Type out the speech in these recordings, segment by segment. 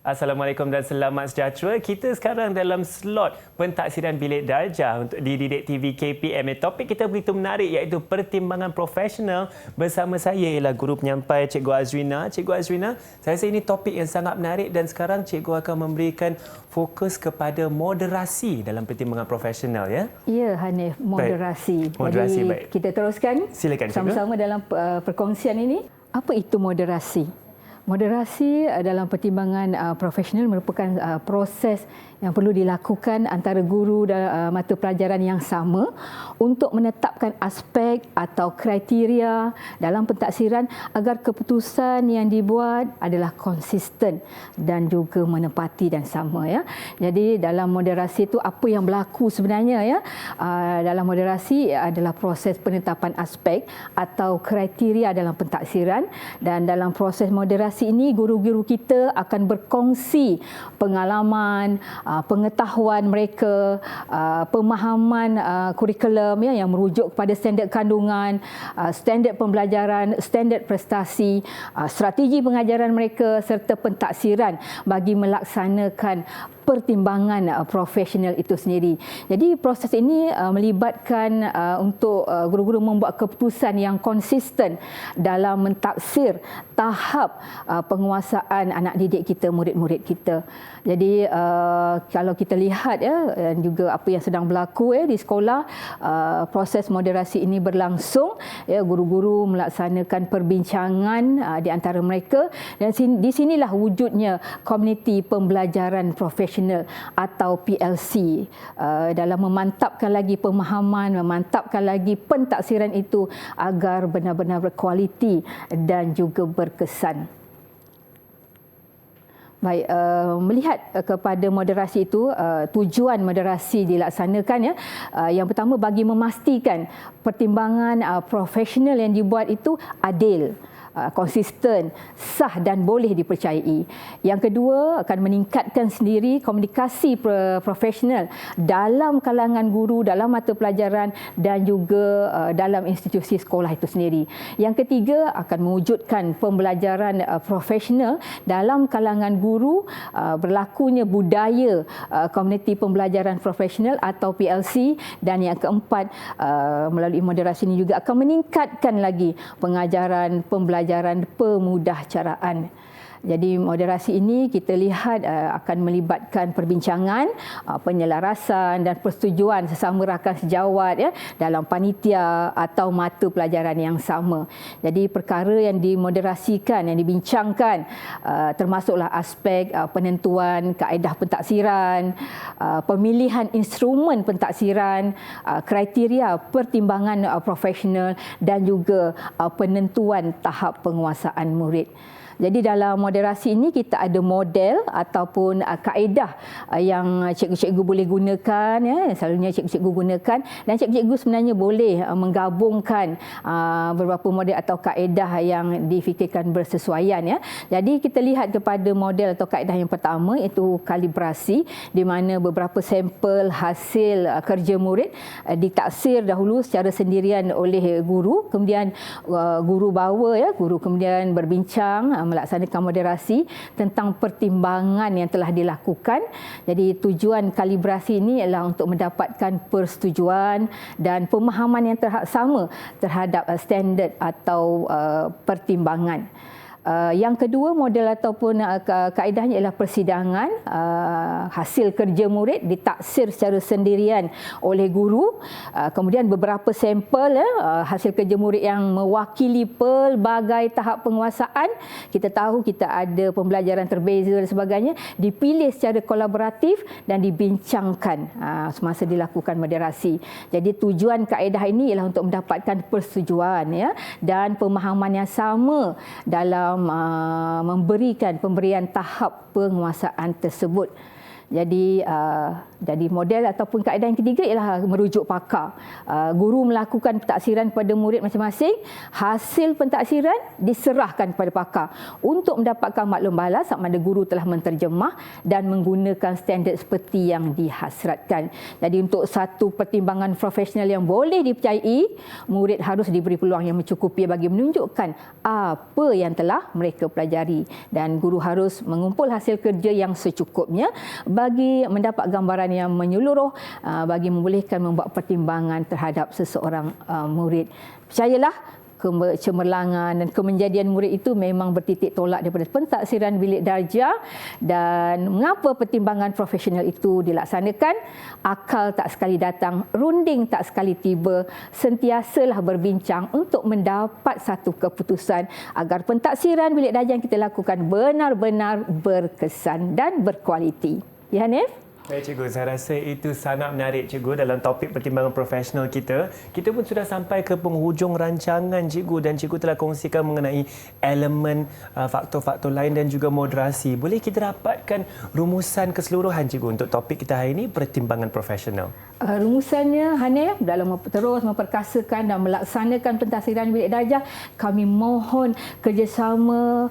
Assalamualaikum dan selamat sejahtera. Kita sekarang dalam slot pentaksiran Bilik Darjah untuk di Didik TV KPM. Topik kita begitu menarik iaitu pertimbangan profesional. Bersama saya ialah guru penyampai Cikgu Azrina. Cikgu Azrina, saya rasa ini topik yang sangat menarik dan sekarang Cikgu akan memberikan fokus kepada moderasi dalam pertimbangan profesional, ya? Ya, Hanif, moderasi. Baik. Moderasi, jadi, baik. kita teruskan. Silakan, Cikgu. Sama-sama dalam perkongsian ini. Apa itu moderasi? Moderasi dalam pertimbangan profesional merupakan proses yang perlu dilakukan antara guru dan mata pelajaran yang sama untuk menetapkan aspek atau kriteria dalam pentaksiran agar keputusan yang dibuat adalah konsisten dan juga menepati dan sama, ya. Jadi dalam moderasi itu apa yang berlaku sebenarnya, ya? Dalam moderasi adalah proses penetapan aspek atau kriteria dalam pentaksiran, dan dalam proses moderasi ini guru-guru kita akan berkongsi pengalaman, pengetahuan mereka, pemahaman kurikulum, ya, yang merujuk kepada standard kandungan, standard pembelajaran, standard prestasi, strategi pengajaran mereka serta pentaksiran bagi melaksanakan pertimbangan profesional itu sendiri. Jadi proses ini melibatkan untuk guru-guru membuat keputusan yang konsisten dalam mentaksir tahap penguasaan anak didik kita, murid-murid kita. Jadi kalau kita lihat, ya, dan juga apa yang sedang berlaku, ya, di sekolah, proses moderasi ini berlangsung, ya, guru-guru melaksanakan perbincangan di antara mereka, dan di sinilah wujudnya komuniti pembelajaran profesional atau PLC dalam memantapkan lagi pemahaman, memantapkan lagi pentaksiran itu agar benar-benar berkualiti dan juga berkesan. Baik, melihat kepada moderasi itu, tujuan moderasi dilaksanakan, ya. Yang pertama, bagi memastikan pertimbangan profesional yang dibuat itu adil, konsisten, sah dan boleh dipercayai. Yang kedua, akan meningkatkan sendiri komunikasi profesional dalam kalangan guru, dalam mata pelajaran dan juga dalam institusi sekolah itu sendiri. Yang ketiga, akan mewujudkan pembelajaran profesional dalam kalangan guru, berlakunya budaya komuniti pembelajaran profesional atau PLC, dan yang keempat, melalui moderasi ini juga akan meningkatkan lagi pengajaran pembelajaran pemudah caraan. Jadi moderasi ini kita lihat akan melibatkan perbincangan, penyelarasan dan persetujuan sesama rakan sejawat, ya, dalam panitia atau mata pelajaran yang sama. Jadi perkara yang dimoderasikan, yang dibincangkan, termasuklah aspek penentuan kaedah pentaksiran, pemilihan instrumen pentaksiran, kriteria pertimbangan profesional dan juga penentuan tahap penguasaan murid. Jadi dalam moderasi ini kita ada model ataupun kaedah yang cikgu-cikgu boleh gunakan, ya, selalunya cikgu-cikgu gunakan, dan cikgu-cikgu sebenarnya boleh menggabungkan beberapa model atau kaedah yang difikirkan bersesuaian, ya. Jadi kita lihat kepada model atau kaedah yang pertama, iaitu kalibrasi, di mana beberapa sampel hasil kerja murid ditaksir dahulu secara sendirian oleh guru, kemudian guru bawa, ya, guru kemudian berbincang, melaksanakan moderasi tentang pertimbangan yang telah dilakukan. Jadi tujuan kalibrasi ini ialah untuk mendapatkan persetujuan dan pemahaman yang sama terhadap standard atau pertimbangan. Yang kedua, model ataupun kaedahnya ialah persidangan. Hasil kerja murid ditaksir secara sendirian oleh guru. Kemudian beberapa sampel, ya, hasil kerja murid yang mewakili pelbagai tahap penguasaan. Kita tahu kita ada pembelajaran terbeza dan sebagainya, dipilih secara kolaboratif dan dibincangkan semasa dilakukan moderasi. Jadi tujuan kaedah ini ialah untuk mendapatkan persetujuan, ya, dan pemahaman yang sama dalam memberian tahap penguasaan tersebut. Jadi Jadi model ataupun kaedah yang ketiga ialah merujuk pakar. Guru melakukan pentaksiran kepada murid masing-masing. Hasil pentaksiran diserahkan kepada pakar untuk mendapatkan maklum balas sama ada guru telah menterjemah dan menggunakan standard seperti yang dihasratkan. Jadi untuk satu pertimbangan profesional yang boleh dipercayai, murid harus diberi peluang yang mencukupi bagi menunjukkan apa yang telah mereka pelajari, dan guru harus mengumpul hasil kerja yang secukupnya bagi mendapat gambaran yang menyeluruh bagi membolehkan membuat pertimbangan terhadap seseorang murid. Percayalah, kecemerlangan dan kemenjadian murid itu memang bertitik tolak daripada pentaksiran bilik darjah. Dan mengapa pertimbangan profesional itu dilaksanakan? Akal tak sekali datang, runding tak sekali tiba. Sentiasalah berbincang untuk mendapat satu keputusan agar pentaksiran bilik darjah yang kita lakukan benar-benar berkesan dan berkualiti. Ya, Hanif? Baik, Cikgu. Saya rasa itu sangat menarik, Cikgu, dalam topik pertimbangan profesional kita. Kita pun sudah sampai ke penghujung rancangan, Cikgu, dan Cikgu telah kongsikan mengenai elemen faktor-faktor lain dan juga moderasi. Boleh kita dapatkan rumusan keseluruhan, Cikgu, untuk topik kita hari ini, pertimbangan profesional? Rumusannya, Hanif, dalam terus memperkasakan dan melaksanakan pentaksiran bilik darjah, kami mohon kerjasama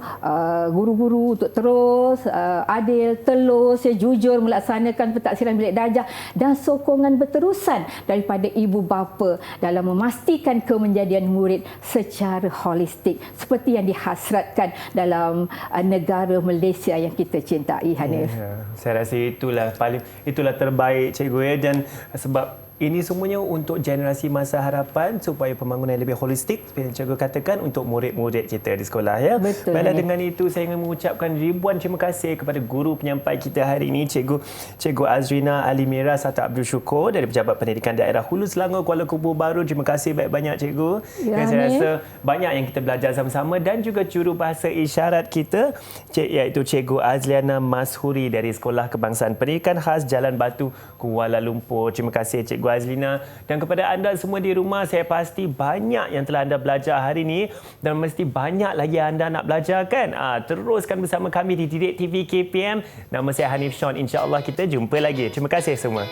guru-guru untuk terus adil, telus, jujur melaksanakan pentaksiran bilik darjah dan sokongan berterusan daripada ibu bapa dalam memastikan kemenjadian murid secara holistik seperti yang dihasratkan dalam negara Malaysia yang kita cintai, Hanif. Ya, saya rasa itulah terbaik, Cikgu, ya. Dan sebab ini semuanya untuk generasi masa harapan supaya pembangunan lebih holistik, seperti yang Cikgu katakan, untuk murid-murid kita di sekolah, ya. Betul. Baiklah, dengan itu saya ingin mengucapkan ribuan terima kasih kepada guru penyampai kita hari ini, Cikgu Azrina Alimira Sata Abdul Syukur dari Pejabat Pendidikan Daerah Hulu Selangor, Kuala Lumpur Baru. Terima kasih banyak-banyak, Cikgu. Ya, dan saya rasa banyak yang kita belajar sama-sama, dan juga juru bahasa isyarat kita iaitu Cikgu Azliana Mashuri dari Sekolah Kebangsaan Pendidikan Khas Jalan Batu, Kuala Lumpur. Terima kasih, Cikgu Azlina. Dan kepada anda semua di rumah, saya pasti banyak yang telah anda belajar hari ini dan mesti banyak lagi anda nak belajar, kan? Teruskan bersama kami di Didik TV KPM. Nama saya Hanif Sean. InsyaAllah kita jumpa lagi. Terima kasih semua.